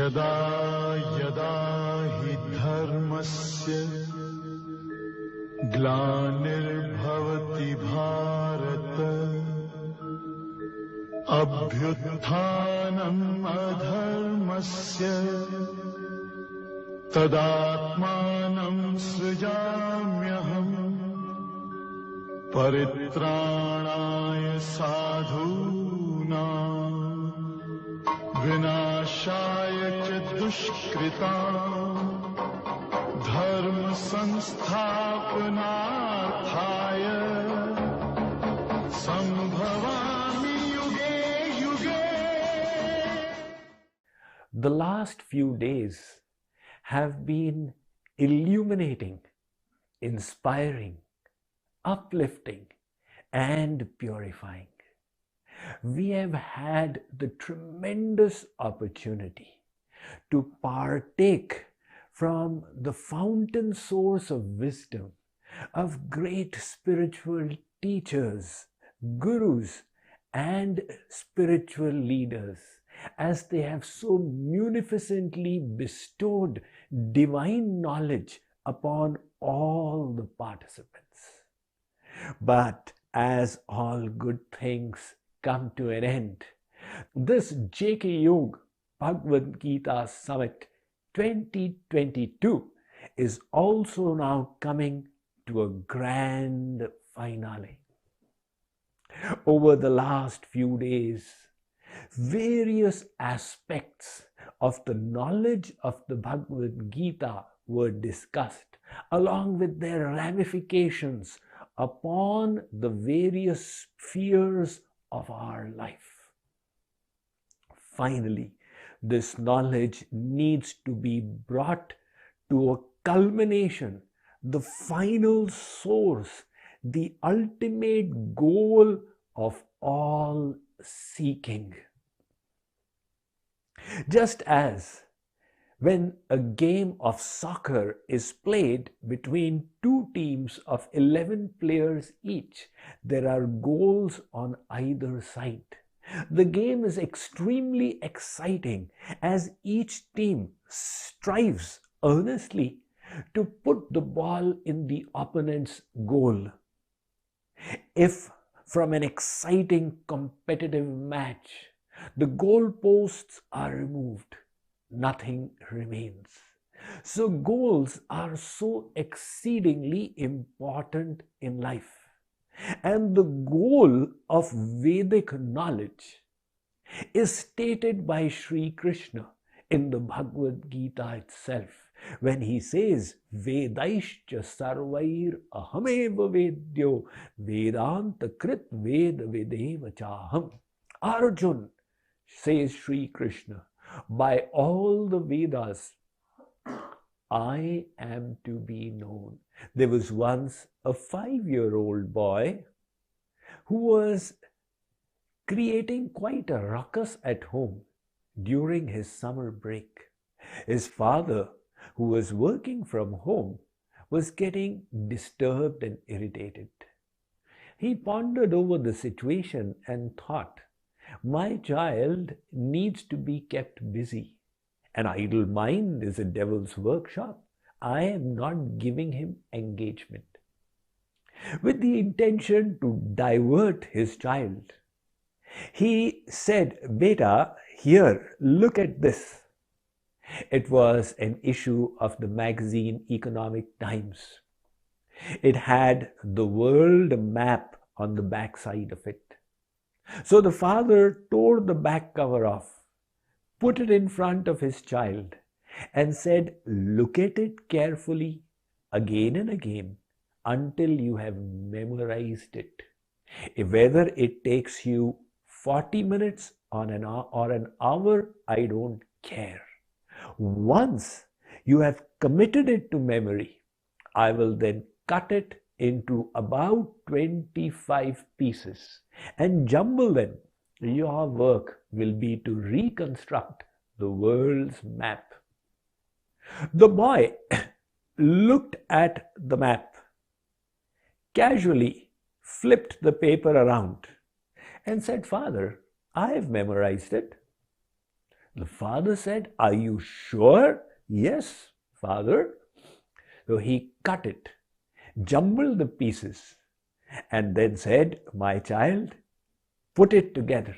यदा यदा हि धर्मस्य ग्लानिर्भवति भारत अभ्युत्थानम् अधर्मस्य तदात्मानं सृजाम्यहम् परित्राणाय साधूनां विनाशाय च दुष्कृताम् धर्म संस्थापनार्थाय संभवामि युगे युगे. The last few days have been illuminating, inspiring, uplifting, and purifying. We have had the tremendous opportunity to partake from the fountain source of wisdom of great spiritual teachers, gurus, and spiritual leaders, as they have so munificently bestowed divine knowledge upon all the participants. But as all good things come to an end, this JKYog Bhagavad Gita Summit 2022 is also now coming to a grand finale. Over the last few days, various aspects of the knowledge of the Bhagavad Gita were discussed, along with their ramifications upon the various spheres of our life. Finally, this knowledge needs to be brought to a culmination, the final source, the ultimate goal of all seeking. Just as when a game of soccer is played between two teams of 11 players each, there are goals on either side. The game is extremely exciting as each team strives earnestly to put the ball in the opponent's goal. If from an exciting competitive match the goalposts are removed, nothing remains. So goals are so exceedingly important in life. And the goal of Vedic knowledge is stated by Sri Krishna in the Bhagavad Gita itself, when he says, Vedaishcha sarvair ahameva vedyo vedanta krit ved vedeva chaham. Arjun, says Sri Krishna, by all the Vedas, I am to be known. There was once a 5-year-old boy who was creating quite a ruckus at home during his summer break. His father, who was working from home, was getting disturbed and irritated. He pondered over the situation and thought, my child needs to be kept busy. An idle mind is a devil's workshop. I am not giving him engagement. With the intention to divert his child, he said, Beta, here, look at this. It was an issue of the magazine Economic Times. It had the world map on the back side of it. So the father tore the back cover off, put it in front of his child, and said, look at it carefully again and again until you have memorized it. Whether it takes you 40 minutes or an hour, I don't care. Once you have committed it to memory, I will then cut it into about 25 pieces and jumble them. Your work will be to reconstruct the world's map. The boy looked at the map, casually flipped the paper around and said, Father, I have memorized it. The father said, "Are you sure?" "Yes, father." So he cut it, jumbled the pieces, and then said, "My child, put it together."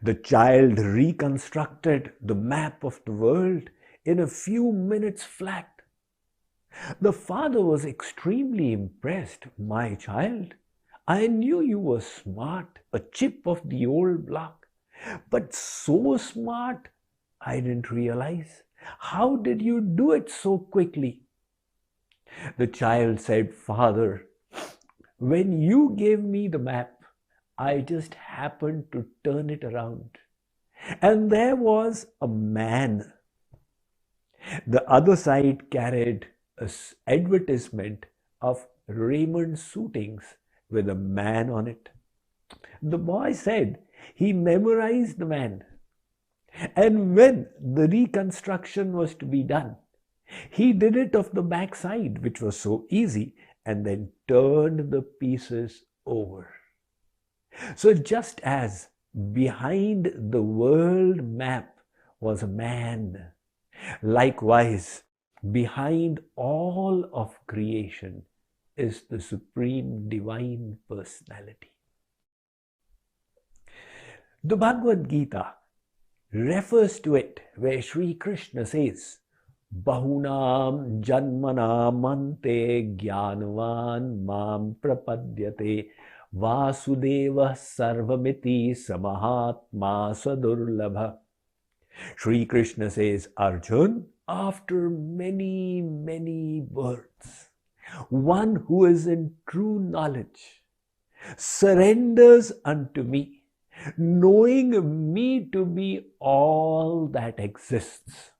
The child reconstructed the map of the world in a few minutes flat. The father was extremely impressed. "My child, I knew you were smart, a chip of the old block, but so smart I didn't realize. How did you do it so quickly?" The child said, "Father, when you gave me the map, I just happened to turn it around, and there was a man. The other side carried an advertisement of Raymond suitings with a man on it. The boy said he memorized the man, and when the reconstruction was to be done, he did it of the back side, which was so easy, and then turned the pieces over." So just as behind the world map was a man, likewise behind all of creation is the Supreme Divine Personality. The Bhagavad Gita refers to it where Sri Krishna says, "Bahunam janmanam ante jnanavan mam prapadyate Vasudeva sarvamiti samahatma sadurlabha." Sri Krishna says, "Arjun, after many, many births, one who is in true knowledge surrenders unto me, knowing me to be all that exists."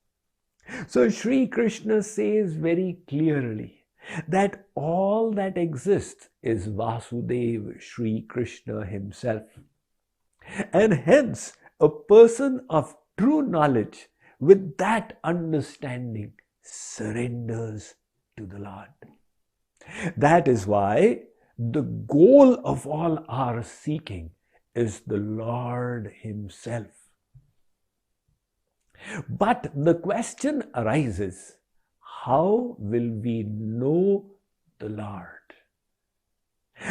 So Sri Krishna says very clearly that all that exists is Vasudeva, Sri Krishna himself. And hence, a person of true knowledge with that understanding surrenders to the Lord. That is why the goal of all our seeking is the Lord himself. But the question arises, how will we know the Lord?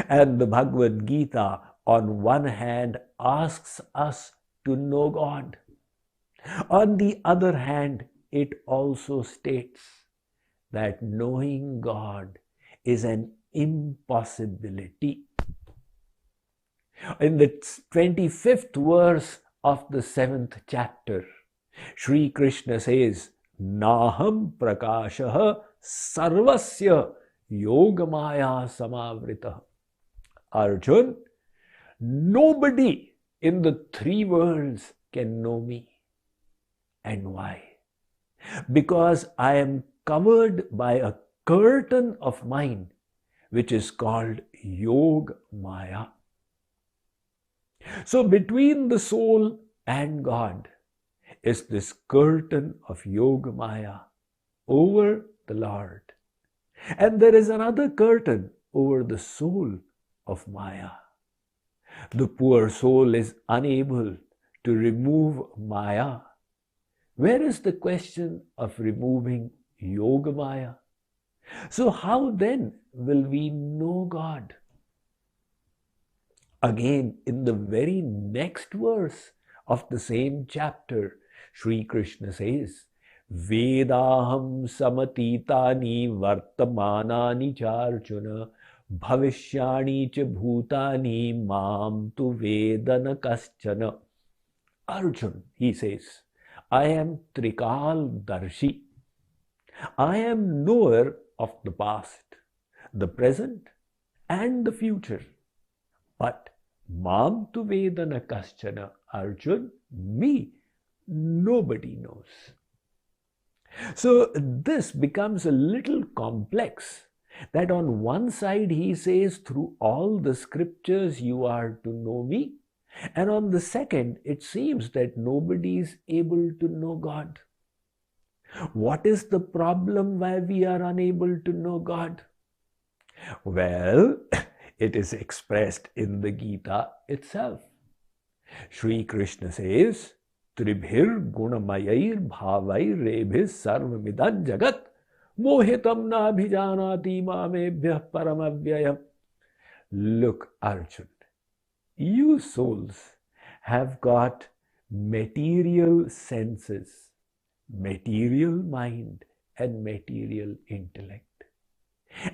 And the Bhagavad Gita, on one hand, asks us to know God. On the other hand, it also states that knowing God is an impossibility. In the 25th verse of the 7th chapter, Sri Krishna says, "Naham prakashaha sarvasya yogamaya samavritah." Arjun, nobody in the three worlds can know me. And why? Because I am covered by a curtain of mine, which is called Yog Maya. So between the soul and God is this curtain of Yog Maya over the Lord. And there is another curtain over the soul of Maya. The poor soul is unable to remove Maya. Where is the question of removing Yoga Maya? So how then will we know God? Again, in the very next verse of the same chapter, Sri Krishna says, "Vedaham samatitani vartamanani charjuna bhavishyani cha bhutani mam tu vedana kaschana." Arjun, he says, I am Trikal Darshi. I am knower of the past, the present, and the future. But mam tu vedana kaschana, Arjun, me, nobody knows. So this becomes a little complex, that on one side he says through all the scriptures you are to know me, and on the second it seems that nobody is able to know God. What is the problem why we are unable to know God? Well, it is expressed in the Gita itself. Sri Krishna says, Tribhir gunamayair bhavair rebhis sarvamidan jagat mohitam na bhijanati mamebhyah paramavyayam. Look, Arjun, you souls have got material senses, material mind and material intellect.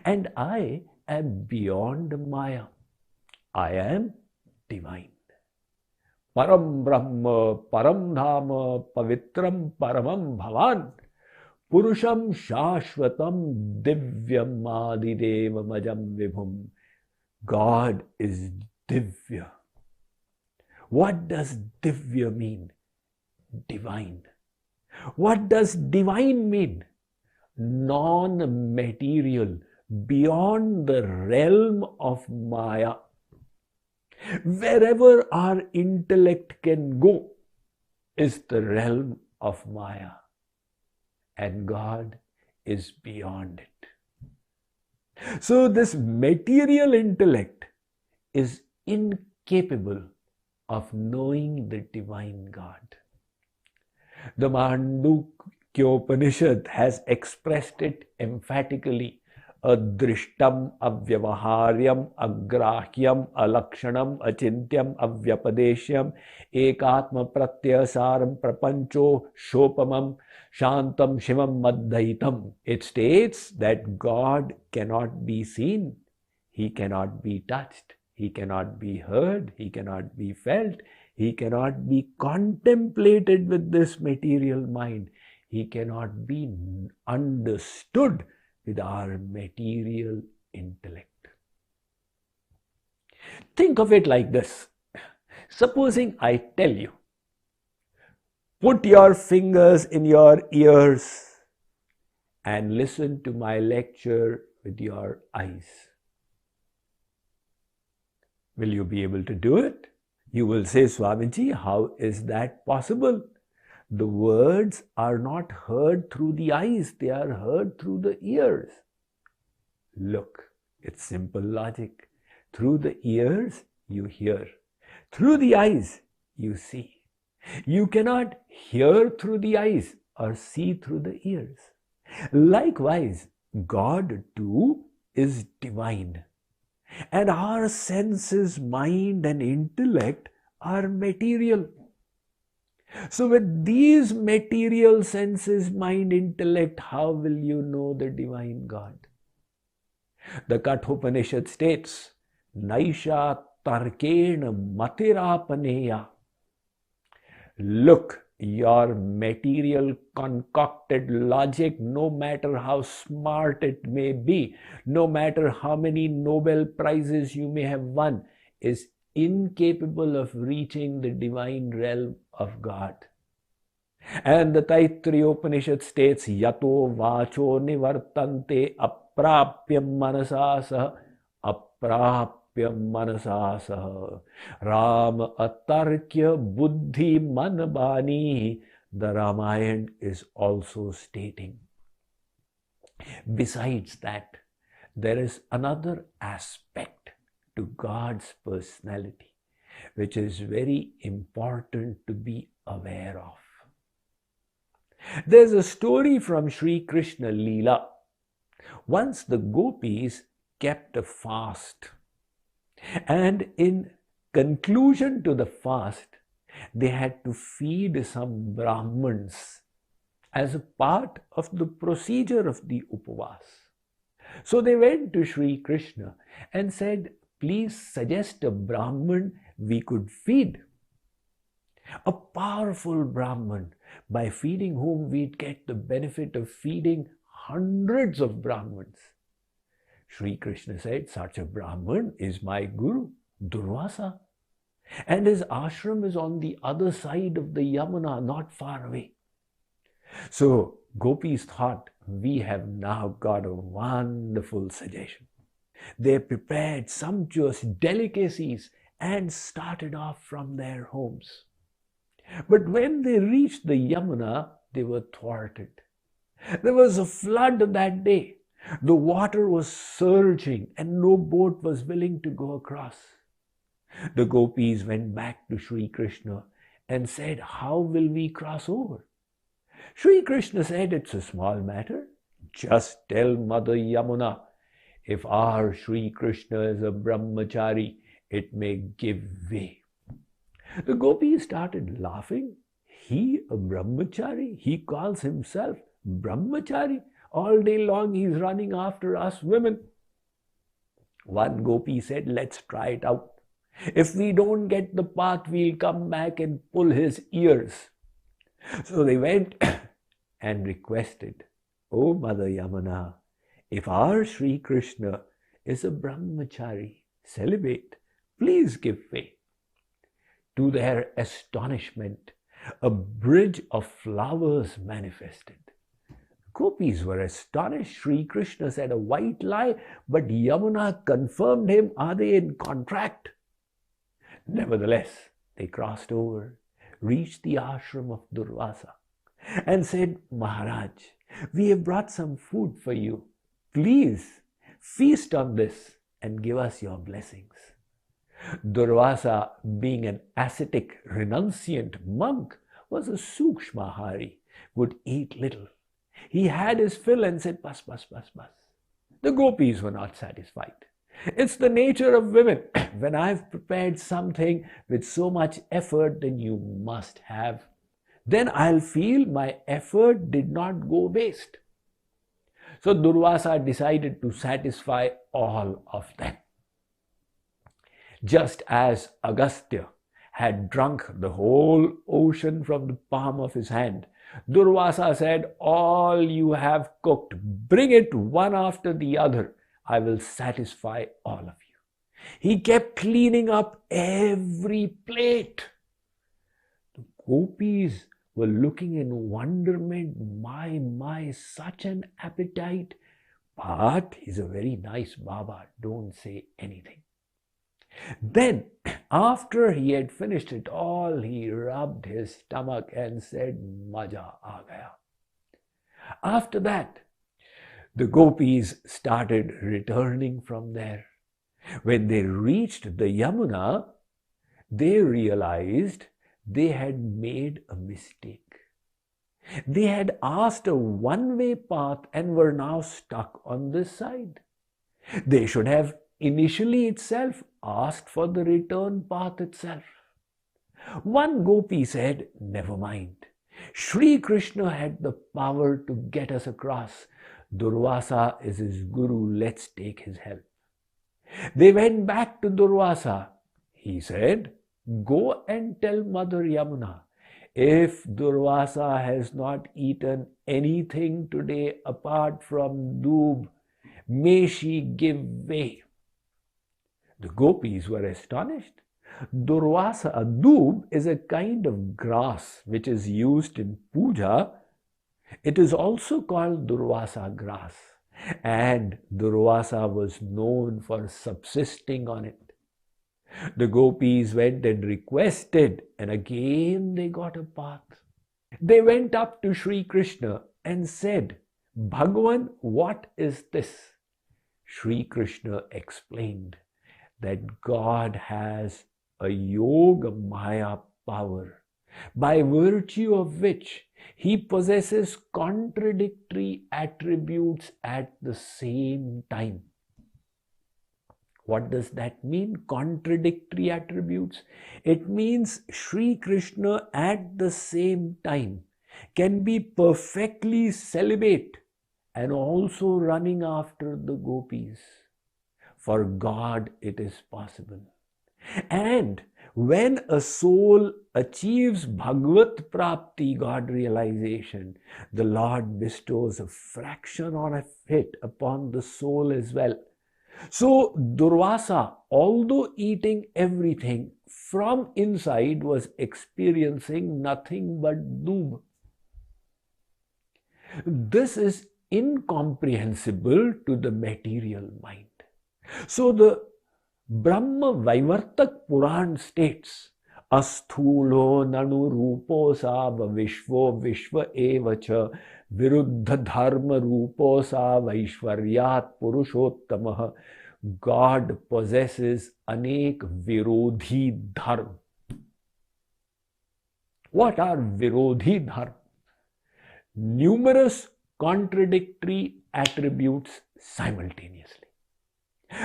And I am beyond Maya. I am divine. Param Brahma, Param Dhama, Pavitram Paramam Bhavan, Purusham Shashvatam Divyam Adideva Majam Vibhum. God is Divya. What does Divya mean? Divine. What does divine mean? Non-material, beyond the realm of Maya. Wherever our intellect can go is the realm of Maya, and God is beyond it. So this material intellect is incapable of knowing the divine God. The Mandukya Upanishad has expressed it emphatically. Adrishtam avyavaharyam agrahyam alakshanam achintyam avyapadasyam ekatma pratyasaram prapancho shopamam shantam shivam madhaitam. It states that God cannot be seen, He cannot be touched, He cannot be heard, He cannot be felt, He cannot be contemplated with this material mind, He cannot be understood with our material intellect. Think of it like this. Supposing I tell you, put your fingers in your ears and listen to my lecture with your eyes. Will you be able to do it? You will say, Swamiji, how is that possible? The words are not heard through the eyes, they are heard through the ears. Look, it's simple logic. Through the ears, you hear. Through the eyes, you see. You cannot hear through the eyes or see through the ears. Likewise, God too is divine. And our senses, mind and intellect are material. So with these material senses, mind, intellect, how will you know the divine God? The Kathopanishad states, Naisha tarkena matirapaneya. Look, your material concocted logic, no matter how smart it may be, no matter how many Nobel Prizes you may have won, is incapable of reaching the divine realm of God. And the Taittiriya Upanishad states, Yato vacho nivartante aprapyam manasasa aprapyam manasasa Ram atarkya buddhi manabani. The Ramayana is also stating. Besides that, there is another aspect to God's personality, which is very important to be aware of. There's a story from Sri Krishna Leela. Once the gopis kept a fast, and in conclusion to the fast, they had to feed some Brahmins as a part of the procedure of the Upavas. So they went to Sri Krishna and said, please suggest a Brahman we could feed. A powerful Brahman, by feeding whom we'd get the benefit of feeding hundreds of Brahmins. Sri Krishna said, such a Brahman is my Guru, Durvasa. And his ashram is on the other side of the Yamuna, not far away. So gopis thought, we have now got a wonderful suggestion. They prepared sumptuous delicacies and started off from their homes. But when they reached the Yamuna, they were thwarted. There was a flood that day. The water was surging and no boat was willing to go across. The gopis went back to Sri Krishna and said, "How will we cross over?" Sri Krishna said, "It's a small matter. Just tell Mother Yamuna, if our Sri Krishna is a brahmachari, it may give way." The gopis started laughing. He, a brahmachari? He calls himself brahmachari? All day long he's running after us women. One gopi said, "Let's try it out. If we don't get the path, we'll come back and pull his ears." So they went and requested, "Oh Mother Yamuna, if our Sri Krishna is a brahmachari, celibate, please give way." To their astonishment, a bridge of flowers manifested. Gopis were astonished. Sri Krishna said a white lie, but Yamuna confirmed him. Are they in contract? Nevertheless, they crossed over, reached the ashram of Durvasa, and said, "Maharaj, we have brought some food for you. Please feast on this and give us your blessings." Durvasa, being an ascetic, renunciant monk, was a sukshmahari, would eat little. He had his fill and said, "Bas, bas, bas, bas." The gopis were not satisfied. It's the nature of women. When I've prepared something with so much effort, then you must have. Then I'll feel my effort did not go waste. So Durvasa decided to satisfy all of them. Just as Agastya had drunk the whole ocean from the palm of his hand, Durvasa said, "All you have cooked, bring it one after the other. I will satisfy all of you." He kept cleaning up every plate. The gopis were looking in wonderment. My, such an appetite. But he's a very nice Baba. Don't say anything. Then, after he had finished it all, he rubbed his stomach and said, "Maja aa gaya." After that, the gopis started returning from there. When they reached the Yamuna, they realized they had made a mistake. They had asked a one-way path and were now stuck on this side. They should have initially itself asked for the return path itself. One gopi said, "Never mind. Sri Krishna had the power to get us across. Durvasa is his guru. Let's take his help." They went back to Durvasa. He said, "Go and tell Mother Yamuna, if Durvasa has not eaten anything today apart from doob, may she give way." The gopis were astonished. Durvasa, doob, is a kind of grass which is used in puja. It is also called Durvasa grass, and Durvasa was known for subsisting on it. The gopis went and requested, and again they got a path. They went up to Sri Krishna and said, "Bhagavan, what is this?" Sri Krishna explained that God has a yoga maya power, by virtue of which he possesses contradictory attributes at the same time. What does that mean? Contradictory attributes. It means Sri Krishna at the same time can be perfectly celibate and also running after the gopis. For God it is possible. And when a soul achieves Bhagavat Prapti, God realization, the Lord bestows a fraction of it upon the soul as well. So Durvasa, although eating everything, from inside was experiencing nothing but doob. This is incomprehensible to the material mind. So the Brahma Vaivartak Puran states, "Asthulo nanu rupo sava vishvo vishva evacha viruddha dharma rupo sa vaishwaryat purushottamah." God possesses anek virodhi dharma. What are Virodhi Dharma? Numerous contradictory attributes simultaneously.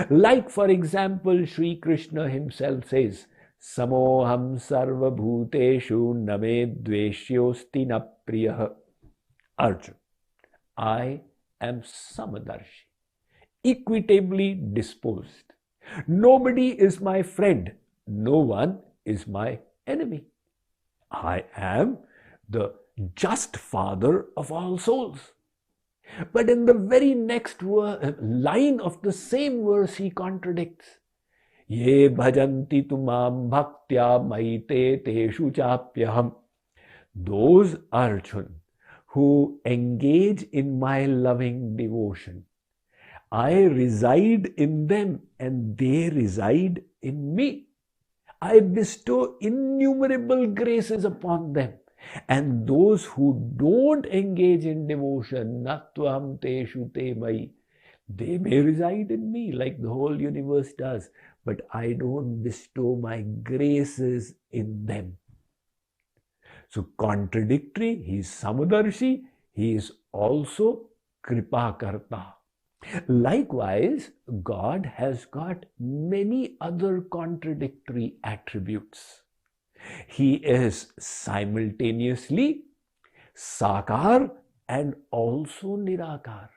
Like, for example, Sri Krishna himself says, Samoham sarva bhuteshu name dveshyosti na priyah. Arjun, I am samadarshi, equitably disposed. Nobody is my friend. No one is my enemy. I am the just father of all souls. But in the very next line of the same verse, he contradicts. Ye bhajanti tumam bhaktya maite teshu chapyaham. Those, Arjun, who engage in my loving devotion, I reside in them and they reside in me. I bestow innumerable graces upon them. And those who don't engage in devotion, natvam teshu te mai, they may reside in me like the whole universe does, but I don't bestow my graces in them. So contradictory, he is Samadarshi, he is also Kripakarta. Likewise, God has got many other contradictory attributes. He is simultaneously Sakar and also Nirakar.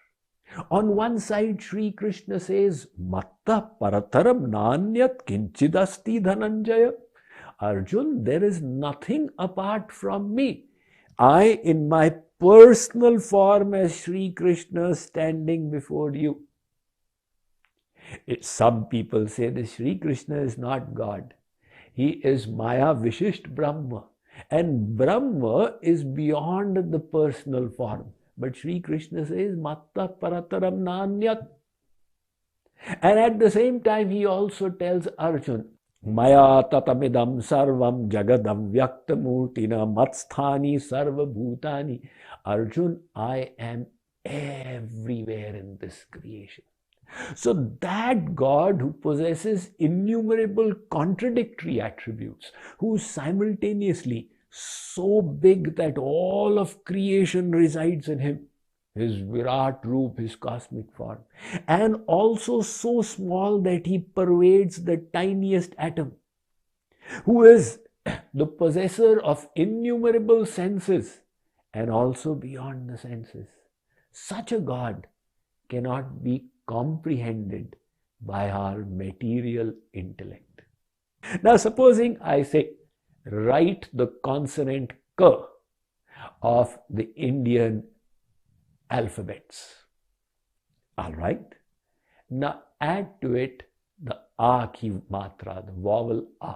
On one side, Sri Krishna says, Matta parataram nanyat kinchidasti dhananjaya. Arjun, there is nothing apart from me. I, in my personal form as Sri Krishna standing before you. Some people say that Sri Krishna is not God. He is Maya Vishisht Brahma. And Brahma is beyond the personal form. But Sri Krishna says, Matta parataram nanyat. And at the same time, he also tells Arjun, Maya tatamidam sarvam jagadam vyaktamurtina matsthani sarva bhutani. Arjun, I am everywhere in this creation. So that God who possesses innumerable contradictory attributes, who is simultaneously so big that all of creation resides in him, his Virat Roop, his cosmic form, and also so small that he pervades the tiniest atom, who is the possessor of innumerable senses and also beyond the senses. Such a God cannot be comprehended by our material intellect. Now, supposing I say, write the consonant K of the Indian alphabets. All right. Now add to it the A ki matra, the vowel A.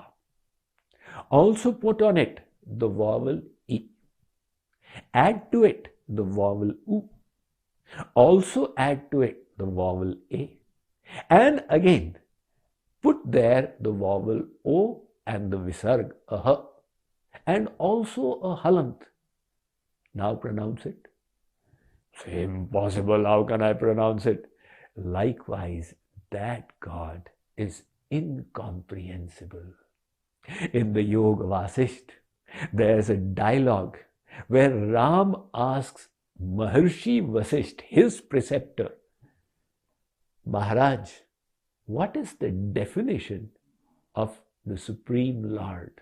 Also put on it the vowel E. Add to it the vowel U. Also add to it the vowel A. And again, put there the vowel O and the visarg, aha, and also a halant. Now pronounce it. It's impossible, how can I pronounce it? Likewise, that God is incomprehensible. In the Yoga Vasisht, there's a dialogue where Ram asks Maharshi Vasisht, his preceptor, Maharaj, what is the definition of the Supreme Lord?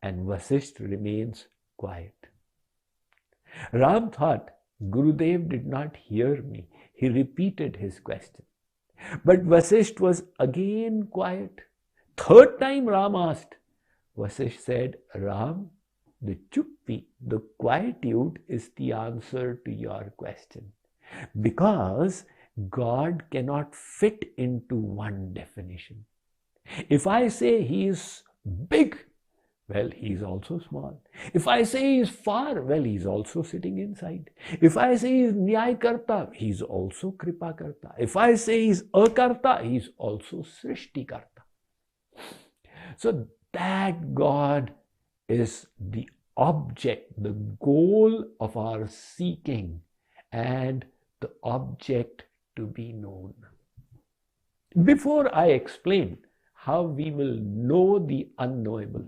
And Vasisht remains quiet. Ram thought, Gurudev did not hear me. He repeated his question. But Vasisht was again quiet. Third time Ram asked. Vasisht said, Ram, the chuppi, the quietude is the answer to your question. Because God cannot fit into one definition. If I say he is big, well, he is also small. If I say he is far, well, he is also sitting inside. If I say he is Nyay Karta, he is also Kripa Karta. If I say he is Akarta, he is also Srishti Karta. So that God is the object, the goal of our seeking and the object to be known. Before I explain how we will know the unknowable,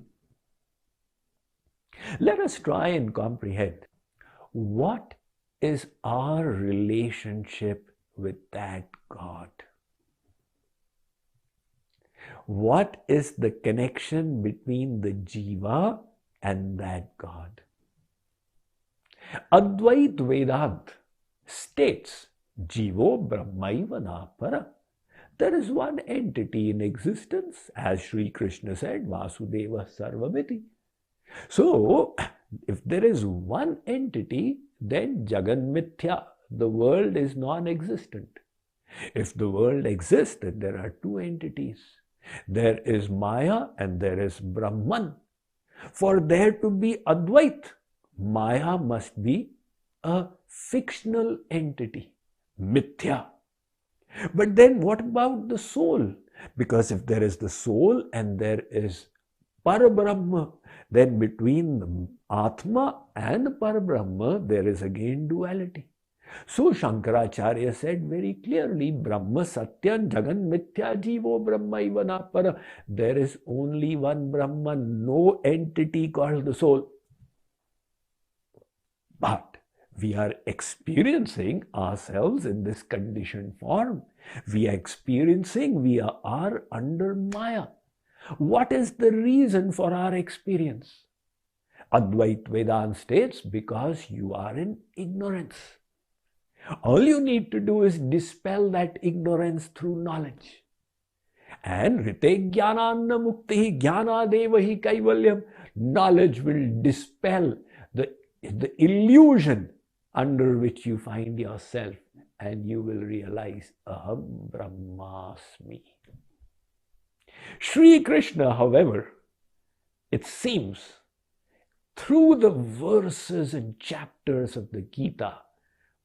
Let us try and comprehend what is our relationship with that God. What is the connection between the Jiva and that God? Advait Vedant states, Jivo Brahmaiva na para. There is one entity in existence, as Sri Krishna said, Vasudeva Sarvamiti. So, if there is one entity, then Jagan Mithya, the world is non-existent. If the world exists, then there are two entities. There is Maya and there is Brahman. For there to be Advait, Maya must be a fictional entity, Mithya. But then what about the soul? Because if there is the soul and there is Parabrahma, then between the Atma and Parabrahma, there is again duality. So Shankaracharya said very clearly, Brahma Satyan Jagan Mithya Jivo Brahmaiva na para. There is only one Brahman, no entity called the soul. But we are experiencing ourselves in this conditioned form. We are experiencing, we are under Maya. What is the reason for our experience? Advait Vedanta states, because you are in ignorance. All you need to do is dispel that ignorance through knowledge. And Rite Jnananna Mukti Jnana Devahi Kaivalyam. Knowledge will dispel the illusion under which you find yourself, and you will realize Aham Brahmasmi. Sri Krishna, however, it seems, through the verses and chapters of the Gita,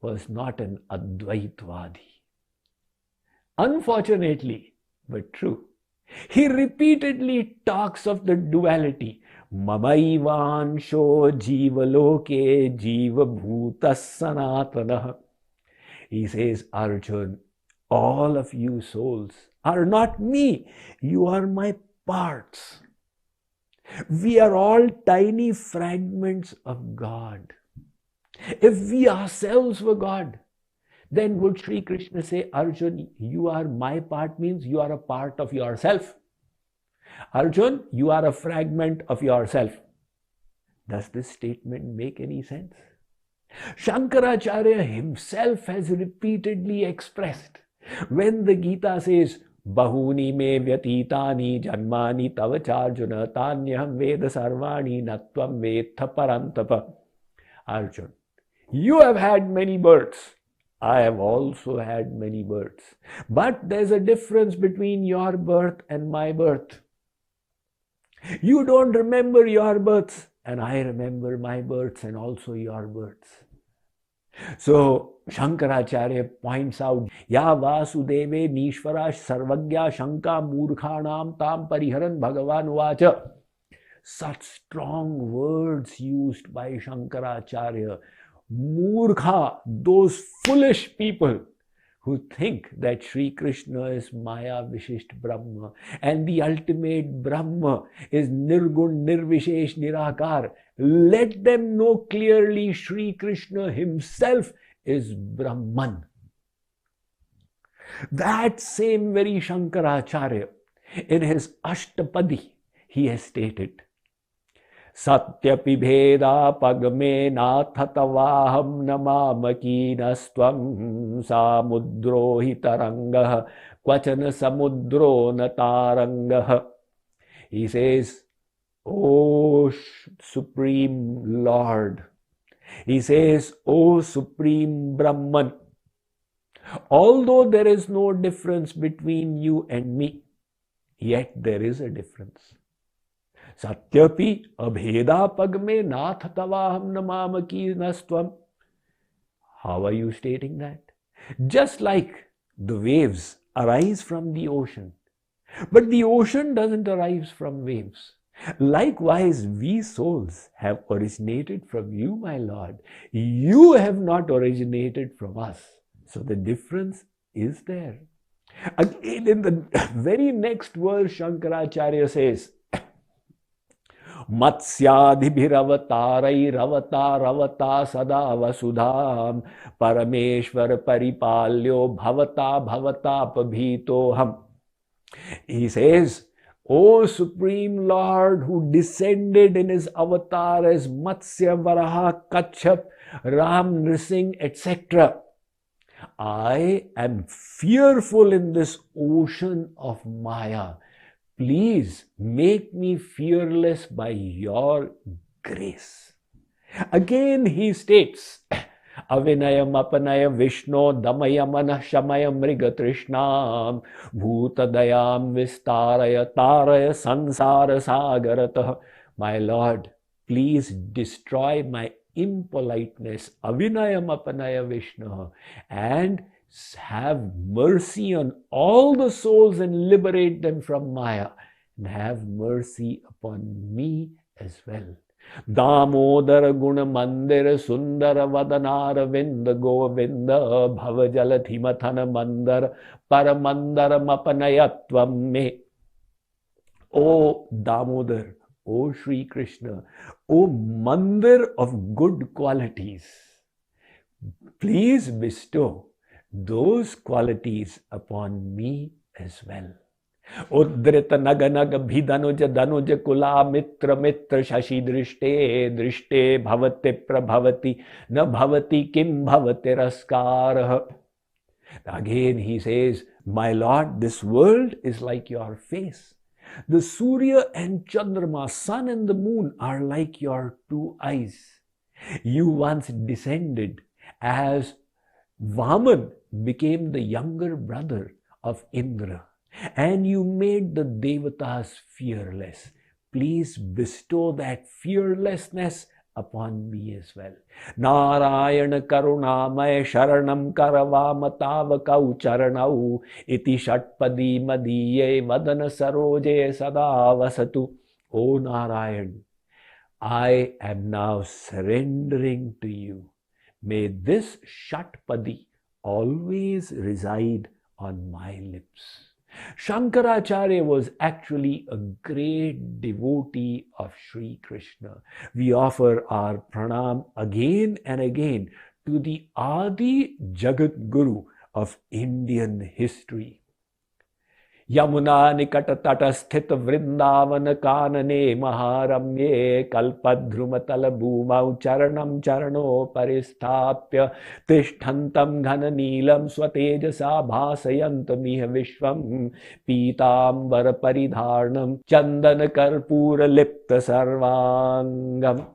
was not an Advaitvadi. Unfortunately, but true, he repeatedly talks of the duality. Mamaivansho jivaloke jivabhutas sanatana. He says, Arjun, all of you souls are not me. You are my parts. We are all tiny fragments of God. If we ourselves were God, then would Sri Krishna say, Arjun, you are my part, means you are a part of yourself. Arjun, you are a fragment of yourself. Does this statement make any sense? Shankaracharya himself has repeatedly expressed, when the Gita says, Bahuni me vyatitani janmani tavacharjuna tanyam veda sarvani natvam vetha parantapa. Arjun, you have had many births. I have also had many births. But there's a difference between your birth and my birth. You don't remember your births, and I remember my births and also your births. So Shankaracharya points out, Ya Vasudeve Nishvara Sarvagya Shanka Murkhanam Tam Pariharan Bhagavan Vacha. Such strong words used by Shankaracharya. Murkha, those foolish people who think that Sri Krishna is Maya Vishisht Brahma and the ultimate Brahma is Nirgun Nirvishesh Nirakar. Let them know clearly Sri Krishna himself is Brahman. That same very Shankaracharya, in his Ashtapadi, he has stated, Satyapi bheda pagme nathatavaham namamakeenastvam samudro hitarangah kvachana samudro natarangah. He says, O Supreme Lord, he says, O Supreme Brahman, although there is no difference between you and me, yet there is a difference. Satyapi abheda pagme nathatavaham namamaki nastvam. How are you stating that? Just like the waves arise from the ocean, but the ocean doesn't arise from waves. Likewise, we souls have originated from you, my Lord. You have not originated from us. So the difference is there. Again, in the very next verse, Shankaracharya says, Matsyadhibhiravatarai sada vasudham Parameshwar paripalyo bhavata bhavatapabhitoham. He says, O Supreme Lord who descended in his avatar as Matsya, Varaha, Kachap, Ram, Nrisingh, etc. I am fearful in this ocean of Maya. Please make me fearless by your grace. Again he states, Avinayam apanaya Vishno damaya manah shamaya mriga trishnam bhutadayam vistaraya taraya sansara sagaratah. My Lord, please destroy my impoliteness, Avinayam apanaya Vishno, and have mercy on all the souls and liberate them from Maya, and have mercy upon me as well. Damodara Guna Mandira Sundara Vadanara Vinda Govinda Bhavajalathhimathana Mandara Paramandara Mapanayatvam Me. O Damodar, O Sri Krishna, O Mandir of good qualities, please bestow those qualities upon me as well. Uddrita naganaga bhidanuja danuja kula mitra mitra shashi drishte drishte bhavati prabhavati na bhavati kim bhavati raskarah. Again he says, my Lord, this world is like your face. The Surya and Chandrama, sun and the moon are like your two eyes. You once descended as Vaman became the younger brother of Indra, and you made the Devatas fearless. Please bestow that fearlessness upon me as well. Narayana karunamaya sharanam karavamatavakau charanau iti shatpadi madiye vadana saroje sada vasatu. O Narayan, I am now surrendering to you. May this Shatpadi always reside on my lips. Shankaracharya was actually a great devotee of Sri Krishna. We offer our pranam again and again to the Adi Jagat Guru of Indian history. Yamuna nikata tata sthita vrindavana kanane maharamye kalpadhrumatala bhumau charanam charano paristapya tishthantam ghana neelam swatejasa bhasayantam vishvam pitambara paridharnam chandana karpura lipta sarvangam.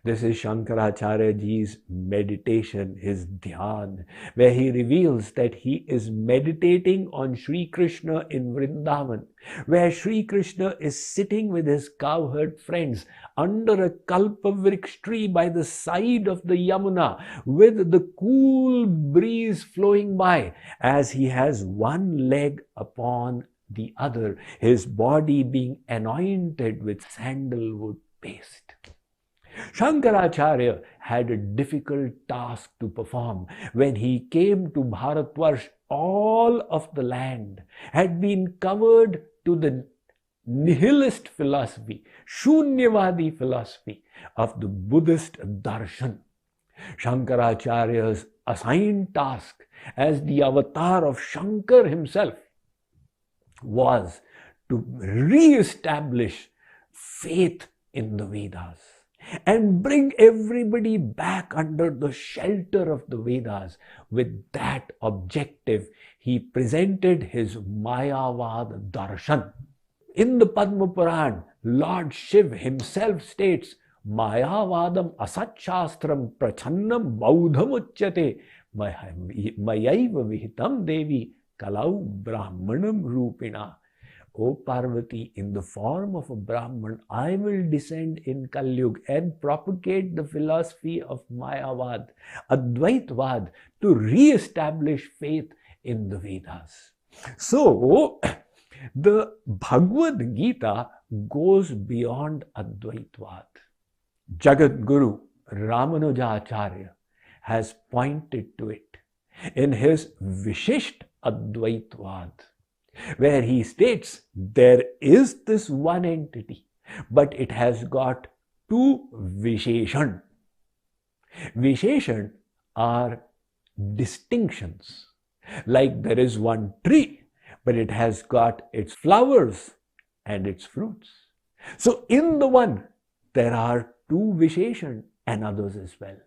This is Shankaracharya ji's meditation, his dhyan, where he reveals that he is meditating on Sri Krishna in Vrindavan, where Sri Krishna is sitting with his cowherd friends under a kalpavriksha tree by the side of the Yamuna, with the cool breeze flowing by, as he has one leg upon the other, his body being anointed with sandalwood paste. Shankaracharya had a difficult task to perform. When he came to Bharatvarsh, all of the land had been covered to the nihilist philosophy, Shunyavadi philosophy of the Buddhist darshan. Shankaracharya's assigned task as the avatar of Shankar himself was to re-establish faith in the Vedas and bring everybody back under the shelter of the Vedas. With that objective, he presented his Mayavad darshan. In the Padma Puran, Lord Shiv himself states, Mayavadam asatshastram prachannam baudham uchyate mayaiva vihitam devi kalau brahmanam rupina. O Parvati, in the form of a Brahman, I will descend in Kalyug and propagate the philosophy of Mayavad, Advaitvad, to re-establish faith in the Vedas. So, the Bhagavad Gita goes beyond Advaitvad. Jagat Guru Ramanujacharya has pointed to it in his Vishisht Advaitvad, where he states there is this one entity but it has got two Visheshan. Visheshan are distinctions. Like there is one tree, but it has got its flowers and its fruits. So in the one, there are two Visheshan and others as well.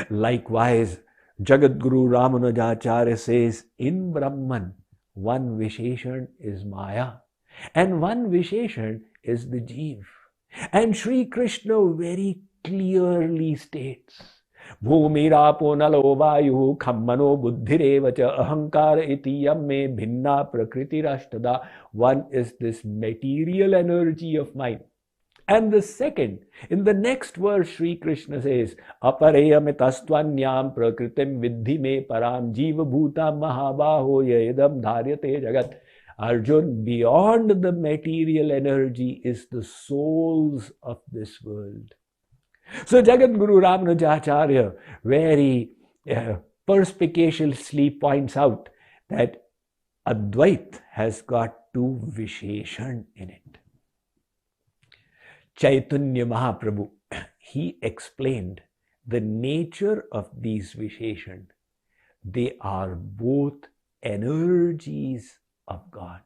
Likewise, Jagadguru Ramanujacharya says, in Brahman, one Visheshan is Maya and one Visheshan is the Jeev. And Sri Krishna very clearly states, Bhumirapo nalo vayu khammano buddhirevacha ahankara itiyam me bhinna prakritirashtada. One is this material energy of mind. And the second, in the next verse, Sri Krishna says, Apareyamitastvanyam prakritim vidhi me param jiva bhuta mahabaho yedam dharyate jagat. Arjun, beyond the material energy is the souls of this world. So Jagadguru Ramanujacharya very perspicaciously points out that Advait has got two Visheshan in it. Chaitanya Mahaprabhu, he explained the nature of these Visheshan. They are both energies of God.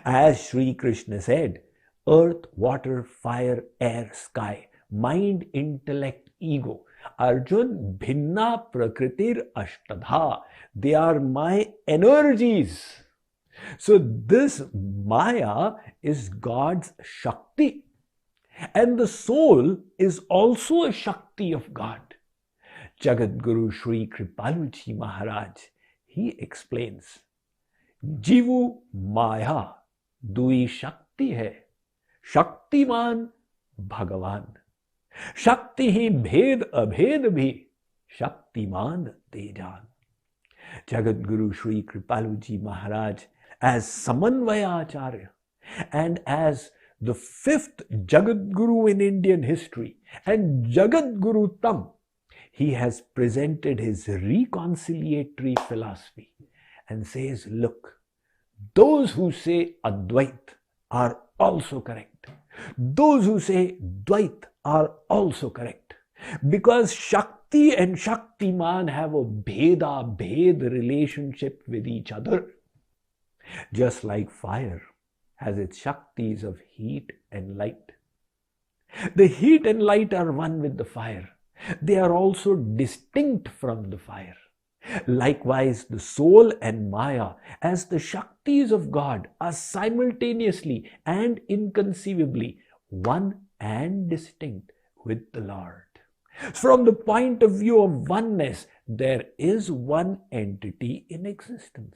As Sri Krishna said, earth, water, fire, air, sky, mind, intellect, ego. Arjun, bhinna prakritir ashtadha. They are my energies. So this Maya is God's Shakti. And the soul is also a Shakti of God. Jagadguru Sri Kripaluji Maharaj, he explains, Jivu Maya dui Shakti hai, Shaktiman Bhagavan. Shakti hi bhed abhed bhi, Shaktiman Tejan. Jagadguru Sri Kripaluji Maharaj, as Samanvaya Acharya and as the fifth Jagadguru in Indian history and Jagadguru Tam, he has presented his reconciliatory philosophy and says, look, those who say Advait are also correct. Those who say Dvait are also correct. Because Shakti and Shaktiman have a bhed relationship with each other. Just like fire has its Shaktis of heat and light. The heat and light are one with the fire. They are also distinct from the fire. Likewise, the soul and Maya as the Shaktis of God are simultaneously and inconceivably one and distinct with the Lord. From the point of view of oneness, there is one entity in existence.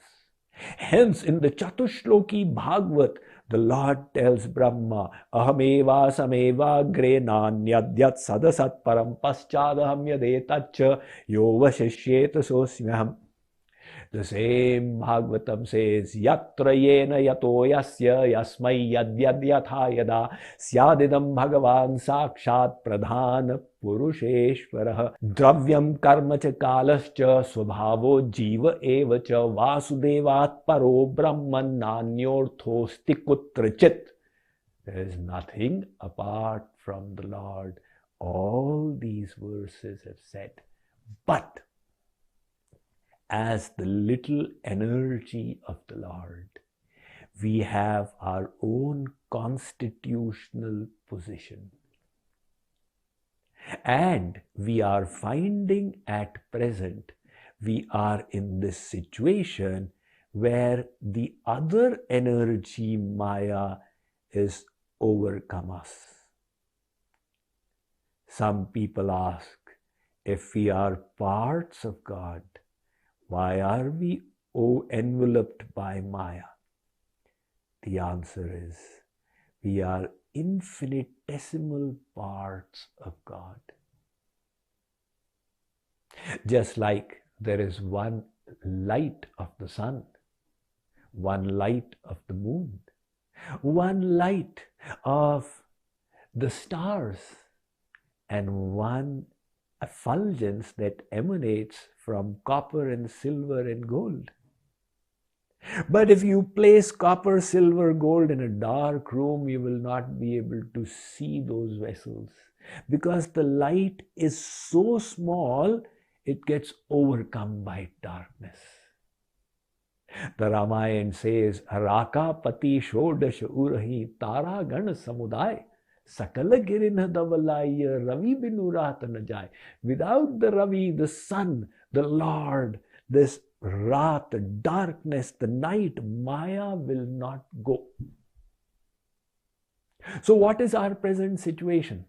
Hence, in the Chatushloki Bhagavat, the Lord tells Brahma, Ahameva sameva gre nanyadyat sadasat param paschadaham yadetacha yova shishyeta sosmyaham. The same Bhagavatam says, Yatra yena yato yasya yasmai yadyad yatha yada syadidam bhagavan sakshat pradhan purusheshvarah dravyam karma cha kalascha swabhavo jiva eva cha vasudevat paro brahman nanyorthosti kutrachit. There is nothing apart from the Lord. All these verses have said. But as the little energy of the Lord, we have our own constitutional position. And we are finding at present, we are in this situation where the other energy, Maya, is overcome us. Some people ask, if we are parts of God, why are we enveloped by Maya? The answer is, we are infinitesimal parts of God. Just like there is one light of the sun, one light of the moon, one light of the stars, and one effulgence that emanates from copper and silver and gold. But if you place copper, silver, gold in a dark room, you will not be able to see those vessels because the light is so small, it gets overcome by darkness. The Ramayana says, Raka pati shodash urahi tara gan samudai sakala girinha davalaya ravi binurat najai. Without the Ravi, the sun, the Lord, this Rat, the darkness, the night, Maya will not go. So what is our present situation?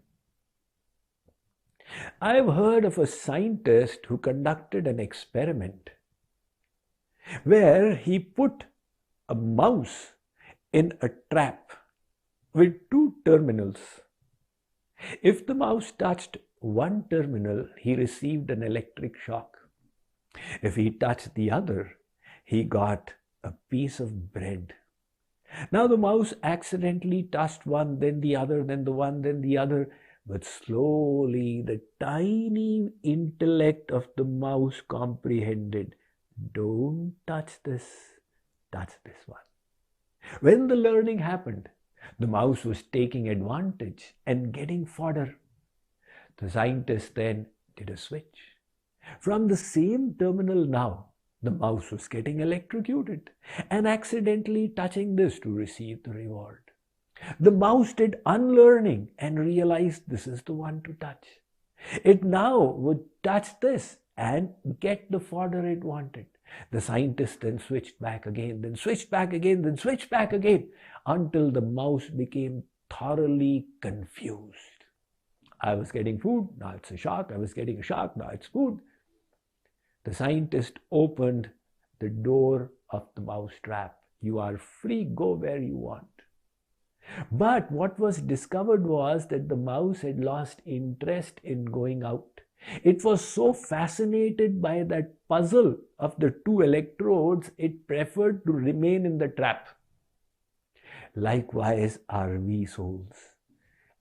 I've heard of a scientist who conducted an experiment where he put a mouse in a trap with two terminals. If the mouse touched one terminal, he received an electric shock. If he touched the other, he got a piece of bread. Now the mouse accidentally touched one, then the other, then the one, then the other. But slowly the tiny intellect of the mouse comprehended, don't touch this, touch this one. When the learning happened, the mouse was taking advantage and getting fodder. The scientist then did a switch. From the same terminal now, the mouse was getting electrocuted and accidentally touching this to receive the reward. The mouse did unlearning and realized this is the one to touch. It now would touch this and get the fodder it wanted. The scientist then switched back again, then switched back again, then switched back again until the mouse became thoroughly confused. I was getting food, now it's a shark. I was getting a shark, now it's food. The scientist opened the door of the mouse trap. You are free, go where you want. But what was discovered was that the mouse had lost interest in going out. It was so fascinated by that puzzle of the two electrodes, it preferred to remain in the trap. Likewise are we souls.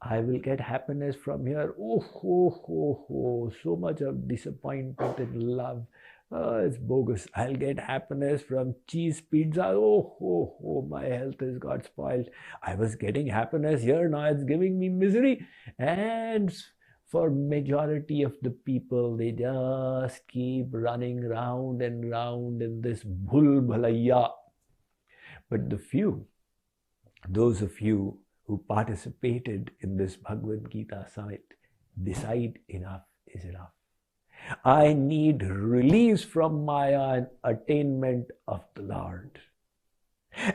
I will get happiness from here. So much of disappointment and love. It's bogus. I'll get happiness from cheese pizza. My health has got spoiled. I was getting happiness here, now it's giving me misery. And for majority of the people, they just keep running round and round in this bhul bhalaiya. But the few, those of you who participated in this Bhagavad Gita summit, decide enough is enough. I need release from Maya and attainment of the Lord.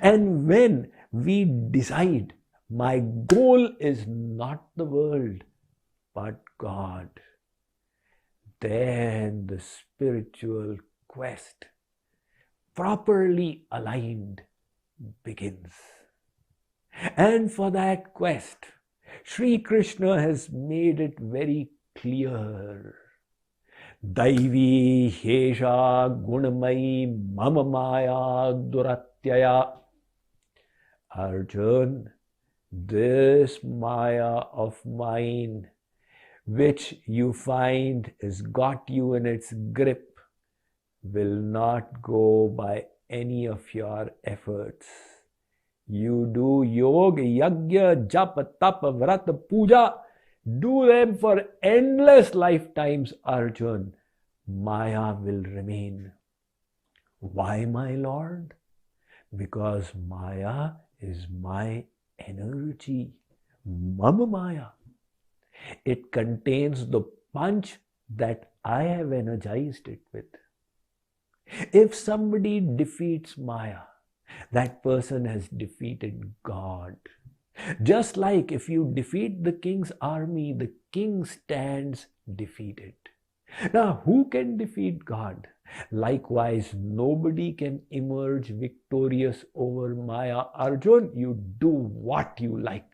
And when we decide, my goal is not the world, but God, then the spiritual quest, properly aligned, begins. And for that quest, Sri Krishna has made it very clear. Daivi hesha gunamai mama maya duratyaya. Arjun, this Maya of mine, which you find has got you in its grip, will not go by any of your efforts. You do yoga, yagya, japa, tapa, vrata, puja. Do them for endless lifetimes, Arjun. Maya will remain. Why, my Lord? Because Maya is my energy. Mama Maya. It contains the punch that I have energized it with. If somebody defeats Maya, that person has defeated God. Just like if you defeat the king's army, the king stands defeated. Now, who can defeat God? Likewise, nobody can emerge victorious over Maya. Arjun, you do what you like.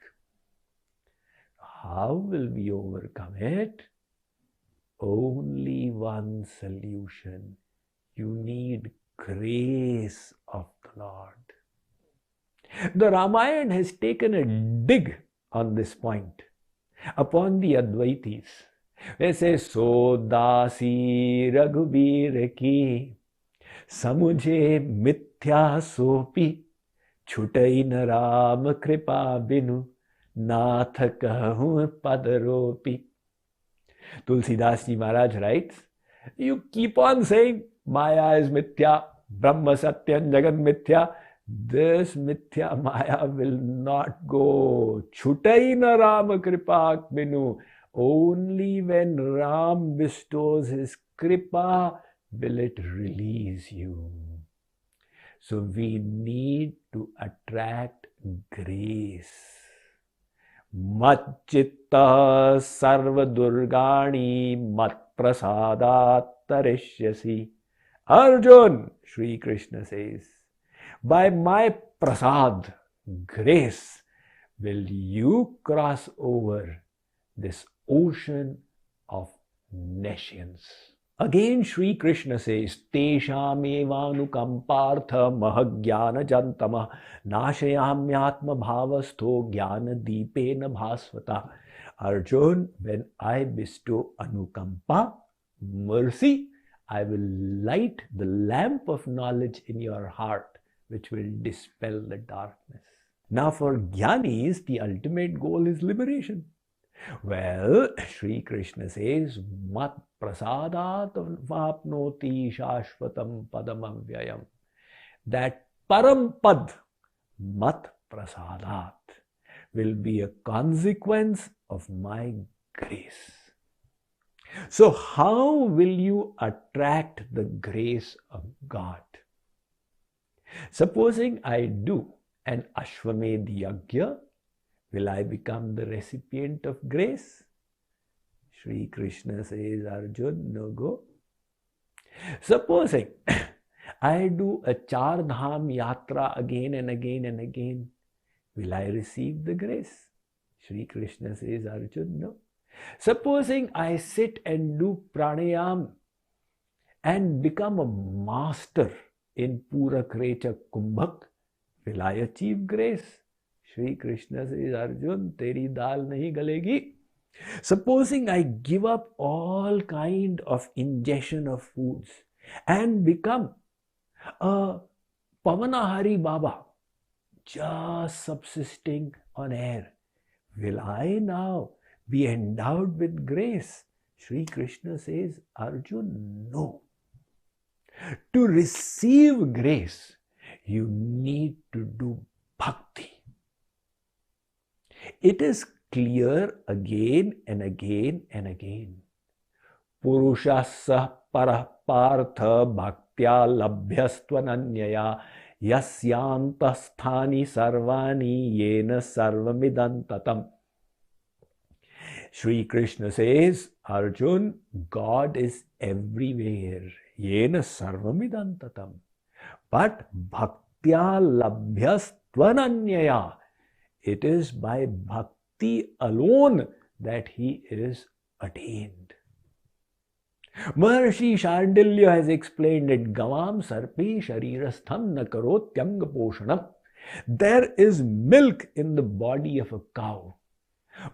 How will we overcome it? Only one solution. You need grace of the Lord. The Ramayana has taken a dig on this point upon the Advaitis. They say, So dasi Raghubir ki samujhe mithya sopi छुटई न राम कृपा बिनु नाथ कहूँ padaropi. Tulsidas Ji Maharaj writes, you keep on saying Maya is mithya, Brahma Satyam, Jagat mithya. This mithya Maya will not go. Chutai na Ram kripa binu. Only when Ram bestows his kripa will it release you. So we need to attract grace. Matchitta sarva durgani mat prasadat tarishyasi. Arjun, Sri Krishna says, by my prasad, grace, will you cross over this ocean of nescience. Again, Sri Krishna says, Tesham evanukampartha mahagyana jantama nashayamyatma bhavastho jnana deepena bhasvata. Arjun, when I bestow anukampa, mercy, I will light the lamp of knowledge in your heart, which will dispel the darkness. Now for jnanis, the ultimate goal is liberation. Well, Sri Krishna says, mat prasadat vapnoti shashvatam padamavyayam. That parampad, mat prasadat, will be a consequence of my grace. So how will you attract the grace of God? Supposing I do an Ashwamedh Yajna, will I become the recipient of grace? Sri Krishna says, Arjun, no go. Supposing I do a Char Dham Yatra again and again and again, will I receive the grace? Sri Krishna says, Arjun, no. Supposing I sit and do pranayam and become a master in Purak Recha Kumbhak, will I achieve grace? Shri Krishna says, Arjun, teri dal nahi galegi. Supposing I give up all kind of ingestion of foods and become a Pavanahari Baba, just subsisting on air, will I now be endowed with grace? Shri Krishna says, Arjun, no. To receive grace, you need to do bhakti. It is clear again and again and again. Purushasya parah partha bhaktya labhyastvananyaya yasyantasthani sarvani yena sarvamidantatam. Shri Krishna says, Arjun, God is everywhere. Yena sarvamidantatam. But bhaktya labhyastvananyaya. It is by bhakti alone that he is attained. Maharshi Shandilya has explained it. Gavam sarpi sharirastham nakarotyanga poshanam. There is milk in the body of a cow.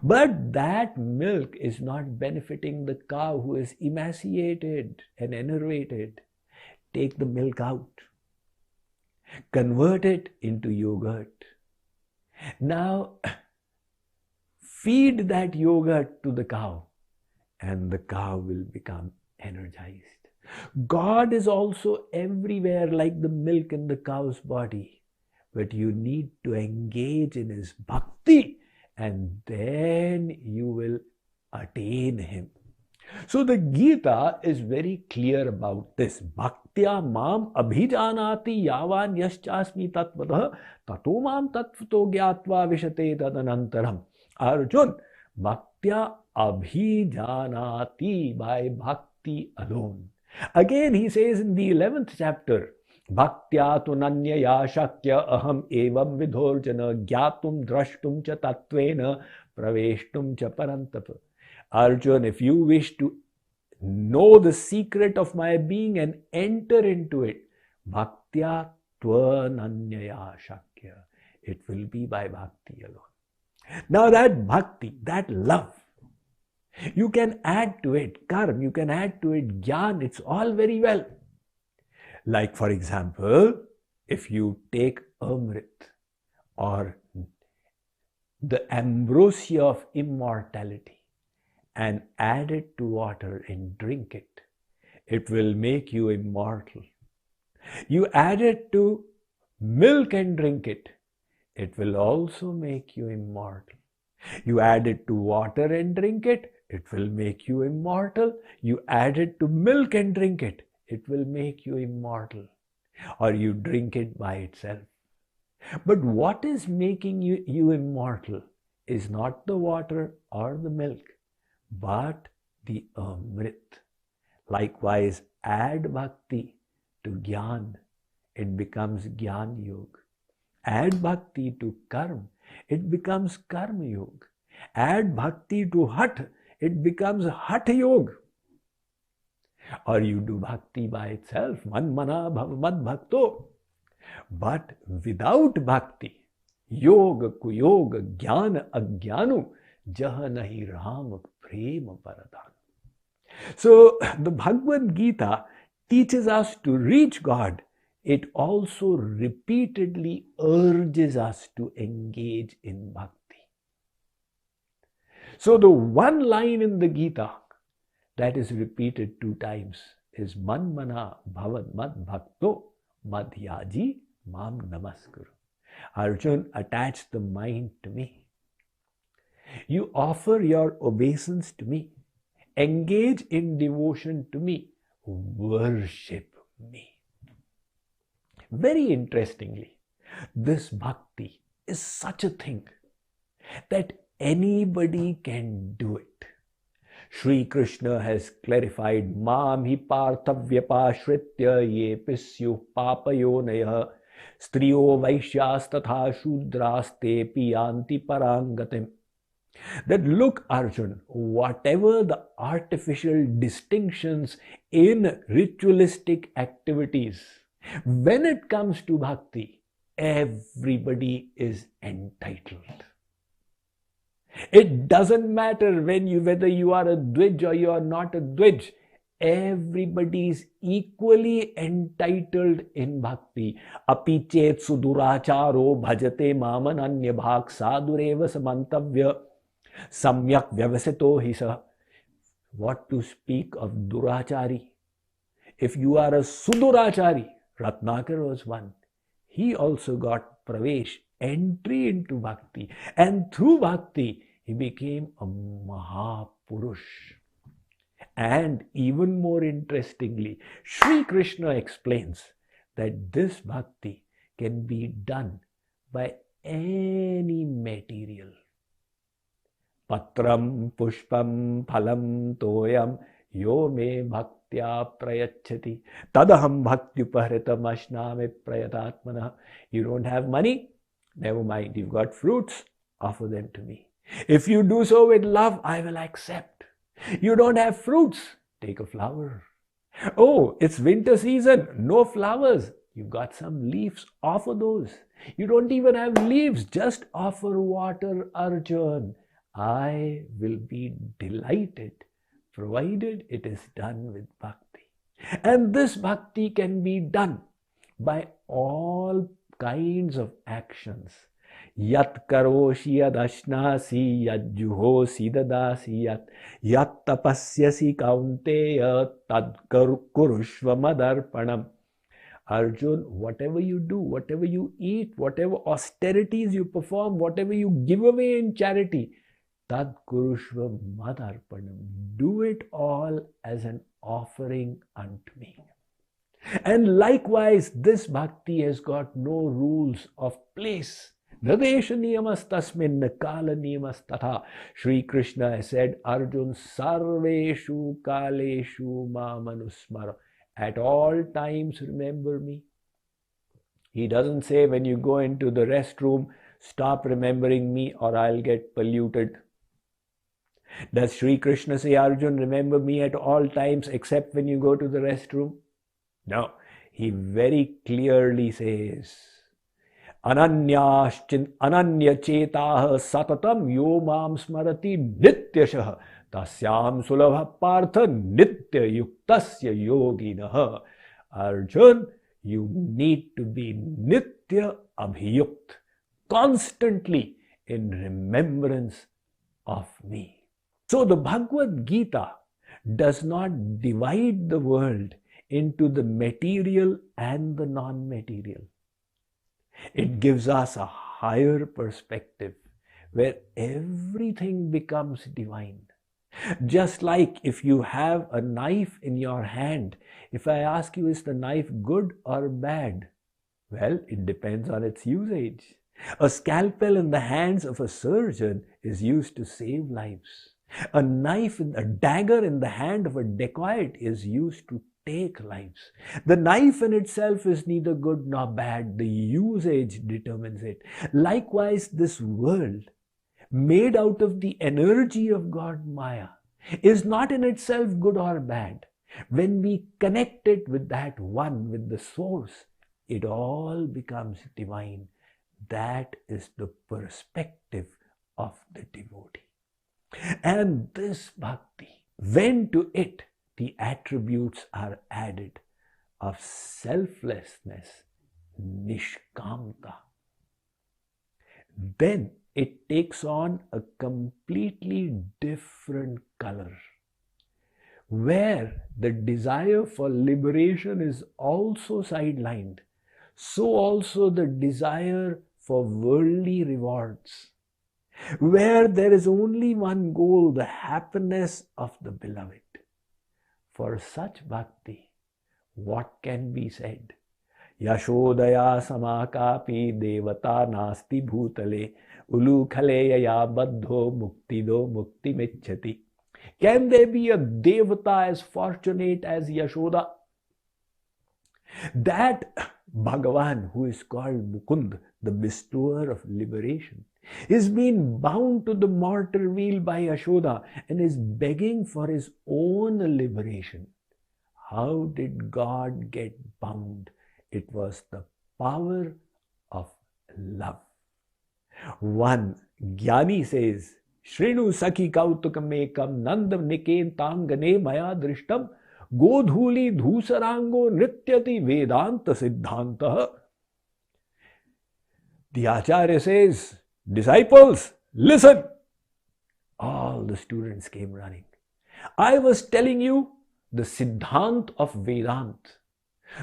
But that milk is not benefiting the cow who is emaciated and enervated. Take the milk out. Convert it into yogurt. Now, feed that yogurt to the cow and the cow will become energized. God is also everywhere like the milk in the cow's body. But you need to engage in his bhakti and then you will attain him. So the Gita is very clear about this. Bhaktya mam abhijanati yavan yaschasmi tatvatah tato mam tatvato gyatva vishate tadanantaram. Arjun, bhaktya abhijanati, by bhakti alone. Again he says in the 11th chapter, Bhaktya tu nanyaya shakya aham evam vidhorjana gyatum drashtum cha tattvena praveshtum cha parantapa. Arjun, if you wish to know the secret of my being and enter into it, bhaktya tvananyaya shakya. It will be by bhakti alone. Now that bhakti, that love, you can add to it karma, you can add to it jnana, it's all very well. Like for example, if you take Amrit or the ambrosia of immortality and add it to water and drink it, it will make you immortal. You add it to milk and drink it, it will also make you immortal. You add it to water and drink it, it will make you immortal. You add it to milk and drink it, it will make you immortal. Or you drink it by itself. But what is making you immortal is not the water or the milk, but the Amrit. Likewise, add bhakti to Gyan, it becomes Gyan Yog. Add bhakti to Karma, it becomes Karma Yog. Add bhakti to Hat, it becomes Hatha Yog. Or you do bhakti by itself, man mana bhav mad bhakto. But without bhakti, yoga kuyoga jnana agyanu jaha nahi ram prema paradhan. So the Bhagavad Gita teaches us to reach God. It also repeatedly urges us to engage in bhakti. So the one line in the Gita that is repeated 2 times is man mana bhavad mad bhakto madhyaji mam namaskuru. Arjun, attach the mind to me. You offer your obeisance to me. Engage in devotion to me. Worship me. Very interestingly, this bhakti is such a thing that anybody can do it. Shri Krishna has clarified, Mam hi parthavyapashritya ye pisyu papayonayah striyo vaishyas tatha shudraste piyanti parangatim. That look, Arjun, whatever the artificial distinctions in ritualistic activities, when it comes to bhakti, everybody is entitled. It doesn't matter whether you are a Dvij or you are not a Dvij. Everybody is equally entitled in bhakti. Api chet suduracharo bhajate mamananya bhak sadureva samantavya samyak vyavasito hisa. What to speak of durachari? If you are a sudurachari, Ratnakar was one. He also got pravesh, entry into bhakti, and through bhakti he became a Mahapurush. And even more interestingly, Sri Krishna explains that this bhakti can be done by any material. Patram pushpam phalam toyam yo me bhaktya prayachati tadaham bhaktyuparhitam ashname prayatatmana. You don't have money? Never mind. You've got fruits? Offer them to me. If you do so with love, I will accept. You don't have fruits? Take a flower. Oh, it's winter season. No flowers. You've got some leaves. Offer those. You don't even have leaves. Just offer water, Arjun. I will be delighted, provided it is done with bhakti. And this bhakti can be done by all kinds of actions. Yat karoshi yad ashnasi yad juhosi dadasi yat tapasyasi kaunteya tad kurushva madarpanam. Arjun, whatever you do, whatever you eat, whatever austerities you perform, whatever you give away in charity, tad kurushva madarpanam. Do it all as an offering unto me. And likewise, this bhakti has got no rules of place. Nadesha niyamas tasmin kala niyamas tatha. Shri Krishna has said, Arjun, sarveshu kaleshu mamanusmara. At all times remember me. He doesn't say when you go into the restroom, stop remembering me or I'll get polluted. Does Shri Krishna say, Arjun, remember me at all times except when you go to the restroom? No. He very clearly says, Ananya chetah satatam yo mam smarati nityashah tasyam sulabha partha nitya yuktasya yoginah. Arjun, You need to be nitya abhiyukt, constantly in remembrance of me. So the Bhagavad Gita does not divide the world into the material and the non-material. It gives us a higher perspective where everything becomes divine. Just like if you have a knife in your hand, if I ask you, is the knife good or bad? Well, it depends on its usage. A scalpel in the hands of a surgeon is used to save lives. A dagger in the hand of a dacoit is used to take lives. The knife in itself is neither good nor bad. The usage determines it. Likewise, this world, made out of the energy of God Maya, is not in itself good or bad. When we connect it with that one, with the source, it all becomes divine. That is the perspective of the devotee. And this bhakti, when to it the attributes are added of selflessness, nishkamta, then it takes on a completely different color, where the desire for liberation is also sidelined, so also the desire for worldly rewards, where there is only one goal, the happiness of the beloved. For such bhakti, what can be said? Yashodaya samakapi devata nasti bhutale ulukhaleya baddho muktido mukti michhati. Can there be a devata as fortunate as Yashoda? That Bhagavan, who is called Mukund, the bestower of liberation, is being bound to the mortal wheel by Yashoda and is begging for his own liberation. How did God get bound? It was the power of love. One Jnani says, Shrinu Sakhi Kautukam Ekam Nandam Niken Tangane Maya Drishtam Godhuli Dhusarango Nrityati Vedanta Siddhanta. The Acharya says, disciples, listen. All the students came running. I was telling you the Siddhant of Vedant,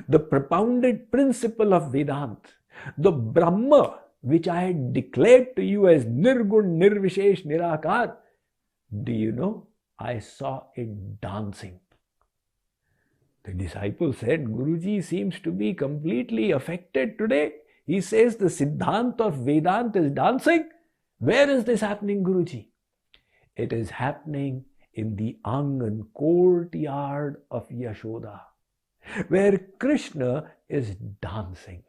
the propounded principle of Vedant, the Brahma which I had declared to you as Nirgun, Nirvishesh, Nirakar. Do you know, I saw it dancing. The disciple said, Guruji seems to be completely affected today. He says the Siddhant of Vedant is dancing. Where is this happening, Guruji? It is happening in the Angan courtyard of Yashoda, where Krishna is dancing.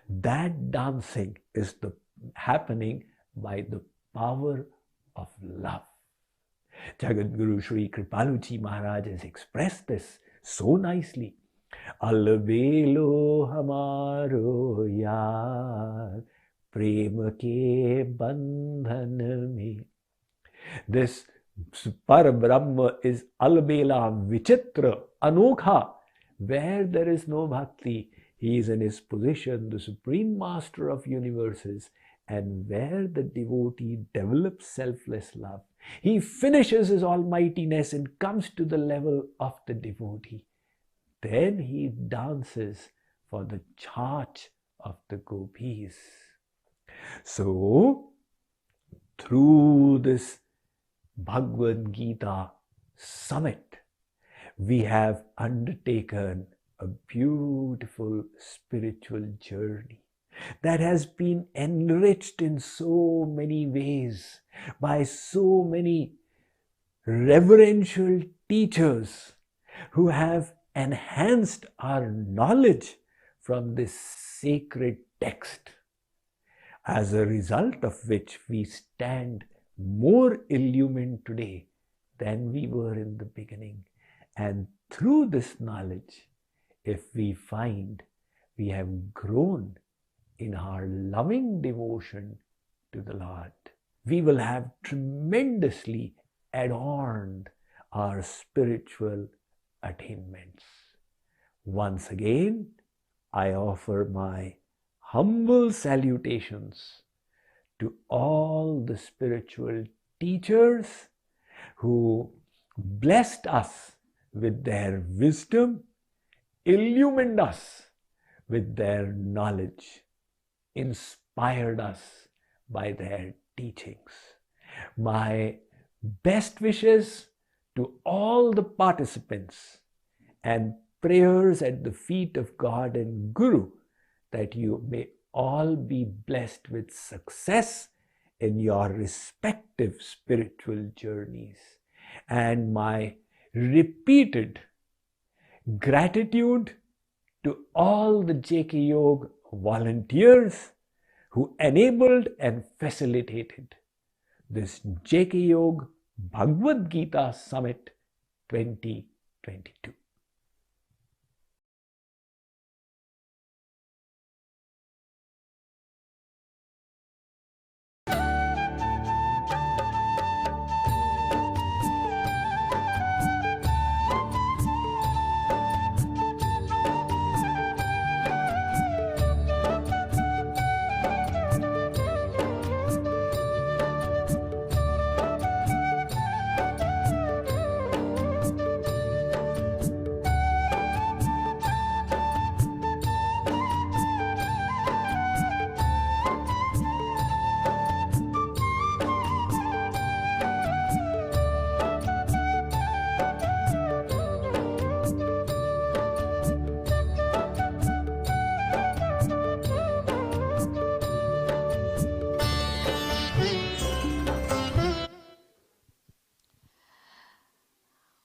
That dancing is happening by the power of love. Jagadguru Sri Kripaluji Maharaj has expressed this so nicely. Albelo hamaro yaar prem ke bandhan mein. This Parabrahma is albela, vichitra, anokha. Where there is no bhakti, he is in his position, the supreme master of universes. And where the devotee develops selfless love, he finishes his almightiness and comes to the level of the devotee. Then he dances for the charge of the gopis. So, through this Bhagavad Gita summit, we have undertaken a beautiful spiritual journey that has been enriched in so many ways by so many reverential teachers who have enhanced our knowledge from this sacred text, as a result of which we stand more illumined today than we were in the beginning. And through this knowledge, if we find we have grown in our loving devotion to the Lord, we will have tremendously adorned our spiritual attainments. Once again, I offer my humble salutations to all the spiritual teachers who blessed us with their wisdom, illumined us with their knowledge, inspired us by their teachings. My best wishes to all the participants and prayers at the feet of God and Guru that you may all be blessed with success in your respective spiritual journeys. And my repeated gratitude to all the JKYog volunteers who enabled and facilitated this JKYog Bhagavad Gita Summit 2022.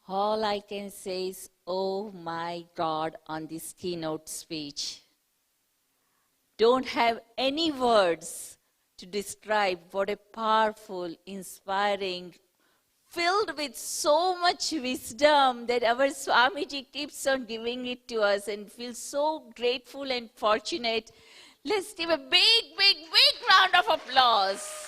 All I can say is, oh my God, on this keynote speech. Don't have any words to describe what a powerful, inspiring, filled with so much wisdom that our Swamiji keeps on giving it to us, and feel so grateful and fortunate. Let's give a big, big, big round of applause.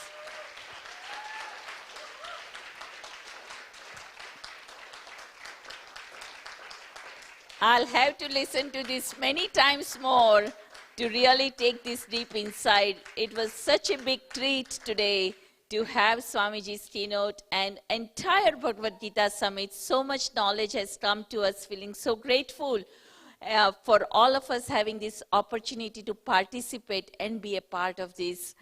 I'll have to listen to this many times more to really take this deep insight. It was such a big treat today to have Swamiji's keynote and entire Bhagavad Gita Summit. So much knowledge has come to us, feeling so grateful for all of us having this opportunity to participate and be a part of this.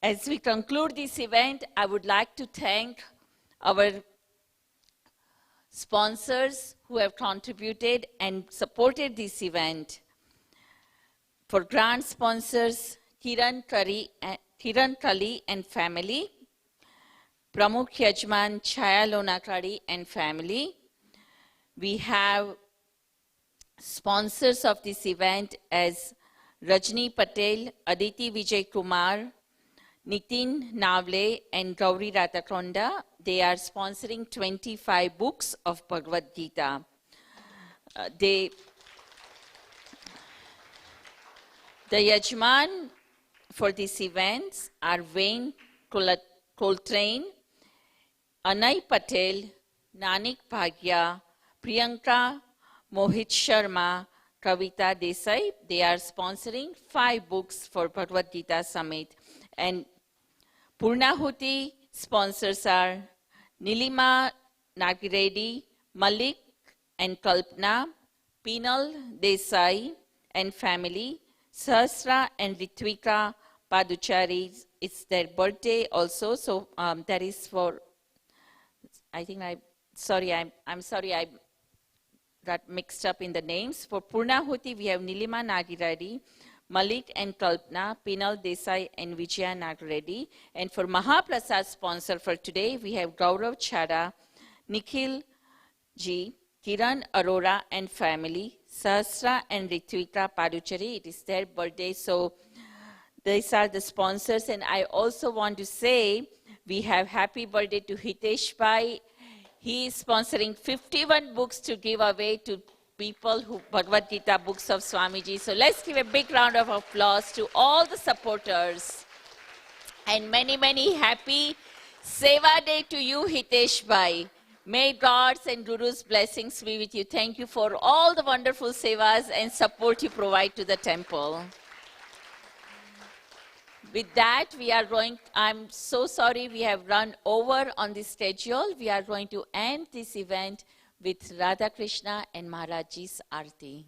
As we conclude this event, I would like to thank our sponsors who have contributed and supported this event. For grant sponsors, Kiran Kali and family, Pramukh Yajman Chaya Lonakari and family. We have sponsors of this event as Rajni Patel, Aditi Vijay Kumar, Nitin Navle and Gauri Ratakonda. They are sponsoring 25 books of Bhagavad Gita. The Yajman for these events are Wayne Coltrane, Anay Patel, Nanik Bhagya, Priyanka Mohit Sharma, Kavita Desai. They are sponsoring 5 books for Bhagavad Gita Summit. And Purnahuti sponsors are Nilima Nagiredi, Malik and Kalpana, Pinal Desai and family, Sahasra and Ritvika Paduchari. It's their birthday also, so that is for, I'm sorry I got mixed up in the names. For Purnahuti, we have Nilima Nagiredi, Malik and Kalpana, Pinal Desai and Vijaya Nagreddy. And for Mahaprasad sponsor for today, we have Gaurav Chada, Nikhil Ji, Kiran Arora and family, Sahasra and Ritvika Paduchari. It is their birthday, so these are the sponsors. And I also want to say, we have happy birthday to Hitesh Bhai. He is sponsoring 51 books to give away to people who Bhagavad Gita books of Swamiji. So let's give a big round of applause to all the supporters. And many, many happy Seva Day to you, Hitesh Bhai. May God's and Guru's blessings be with you. Thank you for all the wonderful sevas and support you provide to the temple. With that, I'm so sorry we have run over on the schedule. We are going to end this event with Radha Krishna and Maharajji's Aarti.